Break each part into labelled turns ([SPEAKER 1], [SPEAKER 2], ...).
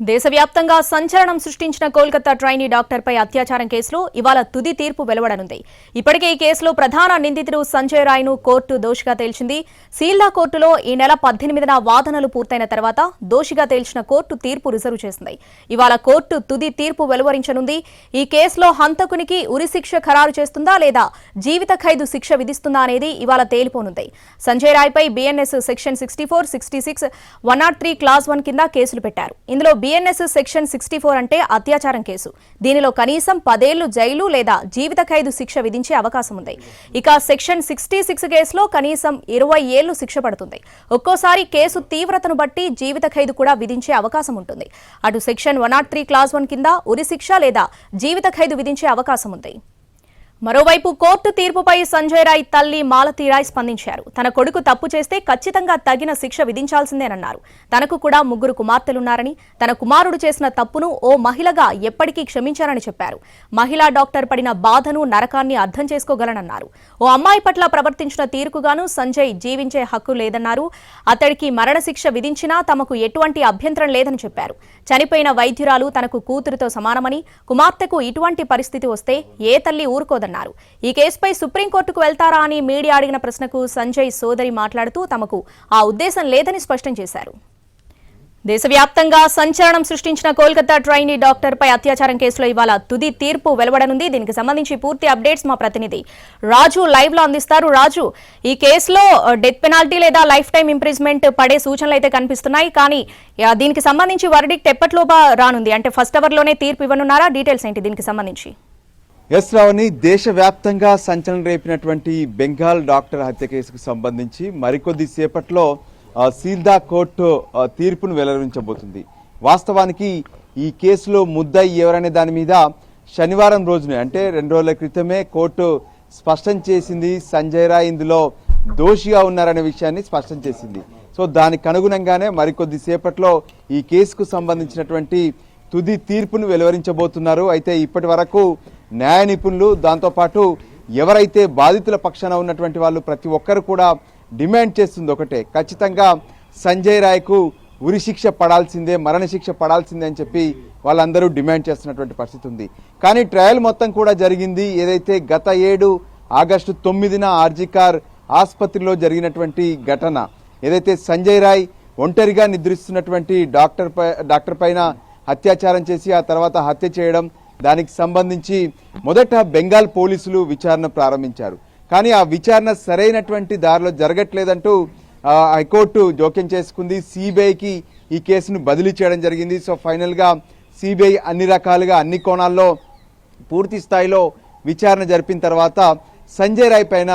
[SPEAKER 1] దేశవ్యాప్తంగా సంచలనం సృష్టించిన కోల్కతా ట్రైనీ డాక్టర్పై అత్యాచారం కేసులో ఇవాళ తుది తీర్పు వెలువడనుంది. ఇప్పటికే ఈ కేసులో ప్రధాన నిందితుడు సంజయ్ రాయ్ను కోర్టు దోషిగా తేల్చింది. సీల్దా కోర్టులో ఈ నెల 18న వాదనలు పూర్తయిన తర్వాత దోషిగా తేల్చిన కోర్టు తీర్పు రిజర్వ్ చేసింది. ఇవాళ కోర్టు తుది తీర్పు వెలువరించనుంది. ఈ కేసులో హంతకునికి ఉరిశిక్ష ఖరారు చేస్తుందా లేదా జీవిత ఖైదు శిక్ష విధిస్తుందా అనేది ఇవాళ తేలిపోనుంది. సంజయ్ రాయ్పై బీఎన్ఎస్ సెక్షన్ 64, 66, 103 క్లాస్ 1 కింద కేసులు పెట్టారు. ఇందులో బీఎన్ఎస్ సెక్షన్ 64 అంటే అత్యాచారం కేసు. దీనిలో కనీసం 10 ఏళ్లు జైలు లేదా జీవిత ఖైదు శిక్ష విధించే అవకాశం ఉంది. ఇక సెక్షన్ 66 కేసులో కనీసం 20 ఏళ్లు శిక్ష పడుతుంది. ఒక్కోసారి కేసు తీవ్రతను బట్టి జీవిత ఖైదు కూడా విధించే అవకాశం ఉంటుంది. అటు సెక్షన్ 103 క్లాస్ 1 కింద ఉరిశిక్ష లేదా జీవిత ఖైదు విధించే అవకాశం ఉంది. మరోవైపు కోర్టు తీర్పుపై సంజయ్ రాయ్ తల్లి మాలతీ రాయ్ స్పందించారు. తన కొడుకు తప్పు చేస్తే ఖచ్చితంగా తగిన శిక్ష విధించాల్సిందేనన్నారు. తనకు కూడా 3 కుమార్తెలున్నారని, తన కుమారుడు చేసిన తప్పును ఓ మహిళగా ఎప్పటికీ క్షమించారని చెప్పారు. మహిళా డాక్టర్ పడిన బాధను, నరకాన్ని అర్థం చేసుకోగలనన్నారు. ఓ అమ్మాయి పట్ల ప్రవర్తించిన తీరుకుగాను సంజయ్ జీవించే హక్కు లేదన్నారు. అతడికి మరణశిక్ష విధించినా తమకు ఎటువంటి అభ్యంతరం లేదని చెప్పారు. చనిపోయిన వైద్యురాలు తనకు కూతురుతో సమానమని, కుమార్తెకు ఇటువంటి పరిస్థితి వస్తే ఏ తల్లి ఊరుకోదన్నారు. ఈ కేసుపై సుప్రీంకోర్టుకు వెళ్తారా అని మీడియా అడిగిన ప్రశ్నకు సంజయ్ సోదరి మాట్లాడుతూ తమకు ఆ ఉద్దేశం లేదని స్పష్టం చేశారు. దేశవ్యాప్తంగా సంచలనం సృష్టించిన కోల్కతా ట్రైనీ డాక్టర్పై అత్యాచారం కేసులో ఇవాళ తుది తీర్పు వెలువడనుంది. దీనికి సంబంధించి పూర్తి అప్డేట్స్ మా ప్రతినిధి రాజు లైవ్ లో అందిస్తారు. రాజు, ఈ కేసులో డెత్ పెనాల్టీ లేదా లైఫ్ టైం ఇంప్రిజ్మెంట్ పడే సూచనలు అయితే కనిపిస్తున్నాయి. కానీ దీనికి సంబంధించి వర్డిక్ట్ ఎప్పటిలోగా రానుంది? అంటే ఫస్ట్ అవర్ లోనే తీర్పు ఇవ్వనున్నారా? డీటెయిల్స్ ఏంటి దీనికి సంబంధించి?
[SPEAKER 2] ఎస్ రావణి, దేశవ్యాప్తంగా సంచలనం రేపినటువంటి బెంగాల్ డాక్టర్ హత్య కేసుకు సంబంధించి మరికొద్ది సేపట్లో సీల్దా కోర్టు తీర్పును వెల్లడించబోతుంది. వాస్తవానికి ఈ కేసులో ముద్దాయి ఎవరనే దాని మీద శనివారం రోజునే, అంటే 2 రోజుల క్రితమే కోర్టు స్పష్టం చేసింది. సంజయ్ రాయ్ ఇందులో దోషిగా ఉన్నారనే విషయాన్ని స్పష్టం చేసింది. సో దానికి అనుగుణంగానే మరికొద్ది సేపట్లో ఈ కేసుకు సంబంధించినటువంటి తుది తీర్పును వెలువరించబోతున్నారు. అయితే ఇప్పటి వరకు న్యాయ నిపుణులు, దాంతోపాటు ఎవరైతే బాధితుల పక్షాన ఉన్నటువంటి వాళ్ళు ప్రతి ఒక్కరు కూడా డిమాండ్ చేస్తుంది ఒకటే, ఖచ్చితంగా సంజయ్ రాయ్కు ఉరిశిక్ష పడాల్సిందే, మరణశిక్ష పడాల్సిందే అని చెప్పి వాళ్ళందరూ డిమాండ్ చేస్తున్నటువంటి పరిస్థితి ఉంది. కానీ ట్రయల్ మొత్తం కూడా జరిగింది ఏదైతే గత 7 ఆగస్టు 9న ఆర్జికార్ ఆసుపత్రిలో జరిగినటువంటి ఘటన, ఏదైతే సంజయ్ రాయ్ ఒంటరిగా నిద్రిస్తున్నటువంటి డాక్టర్ పైన అత్యాచారం చేసి ఆ తర్వాత హత్య చేయడం, దానికి సంబంధించి మొదట బెంగాల్ పోలీసులు విచారణ ప్రారంభించారు. కానీ ఆ విచారణ సరైనటువంటి దారిలో జరగట్లేదంటూ హైకోర్టు జోక్యం చేసుకుంది. సిబిఐకి ఈ కేసును బదిలీ చేయడం జరిగింది. సో ఫైనల్గా సిబిఐ అన్ని రకాలుగా అన్ని కోణాల్లో పూర్తి స్థాయిలో విచారణ జరిపిన తర్వాత సంజయ్ రాయ్ పైన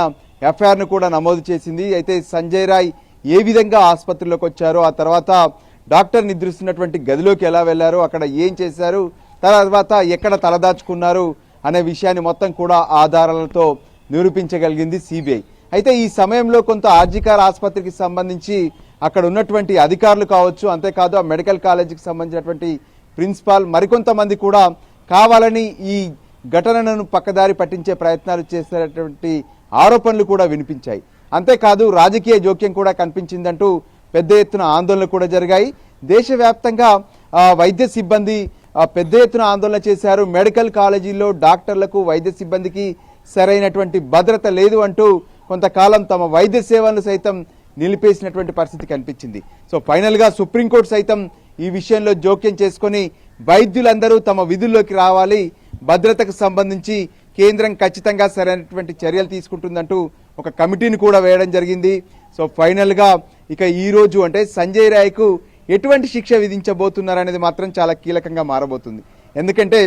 [SPEAKER 2] ఎఫ్ఐఆర్ను కూడా నమోదు చేసింది. అయితే సంజయ్ రాయ్ ఏ విధంగా ఆసుపత్రిలోకి వచ్చారో, ఆ తర్వాత డాక్టర్ నిద్రిస్తున్నటువంటి గదిలోకి ఎలా వెళ్లారు, అక్కడ ఏం చేశారు, తర్వాత ఎక్కడ తలదాచుకున్నారు అనే విషయాన్ని మొత్తం కూడా ఆధారాలతో నిరూపించగలిగింది సిబిఐ. అయితే ఈ సమయంలో కొంత ఆర్జికార్ ఆసుపత్రికి సంబంధించి అక్కడ ఉన్నటువంటి అధికారులు కావచ్చు, అంతేకాదు ఆ మెడికల్ కాలేజీకి సంబంధించినటువంటి ప్రిన్సిపాల్, మరికొంతమంది కూడా కావాలని ఈ ఘటనను పక్కదారి పట్టించే ప్రయత్నాలు చేసేటువంటి ఆరోపణలు కూడా వినిపించాయి. అంతేకాదు రాజకీయ జోక్యం కూడా కనిపించిందంటూ పెద్ద ఎత్తున ఆందోళనలు కూడా జరిగాయి. దేశవ్యాప్తంగా వైద్య సిబ్బంది పెద్ద ఎత్తున ఆందోళన చేశారు. మెడికల్ కాలేజీల్లో డాక్టర్లకు, వైద్య సిబ్బందికి సరైనటువంటి భద్రత లేదు అంటూ కొంతకాలం తమ వైద్య సేవలను సైతం నిలిపేసినటువంటి పరిస్థితి కనిపించింది. సో ఫైనల్గా సుప్రీంకోర్టు సైతం ఈ విషయంలో జోక్యం చేసుకొని వైద్యులందరూ తమ విధుల్లోకి రావాలి, భద్రతకు సంబంధించి కేంద్రం ఖచ్చితంగా సరైనటువంటి చర్యలు తీసుకుంటుందంటూ ఒక కమిటీని కూడా వేయడం జరిగింది. సో ఫైనల్గా ఇక ఈ రోజు అంటే సంజయ్ రాయ్కు ఎటువంటి శిక్ష విధించబోతున్నారనేది మాత్రం చాలా కీలకంగా మారబోతుంది. ఎందుకంటే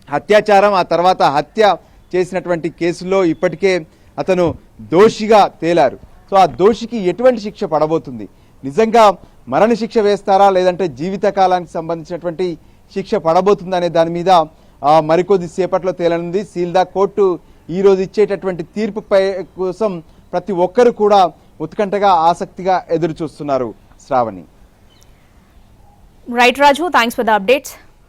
[SPEAKER 2] అత్యాచారం, ఆ తర్వాత హత్య చేసినటువంటి కేసులో ఇప్పటికే అతను దోషిగా తేలారు. సో ఆ దోషికి ఎటువంటి శిక్ష పడబోతుంది, నిజంగా మరణశిక్ష వేస్తారా లేదంటే జీవితకాలానికి సంబంధించినటువంటి శిక్ష పడబోతుందా అనే దాని మీద మరికొద్ది సేపట్లో తేలనుంది. సీల్దా కోర్టు ఈ రోజు ఇచ్చేటటువంటి తీర్పుపై కోసం ప్రతి ఒక్కరు కూడా ఉత్కంఠగా ఆసక్తిగా ఎదురు చూస్తున్నారు. Sravani.
[SPEAKER 1] Right Raju, thanks for the updates.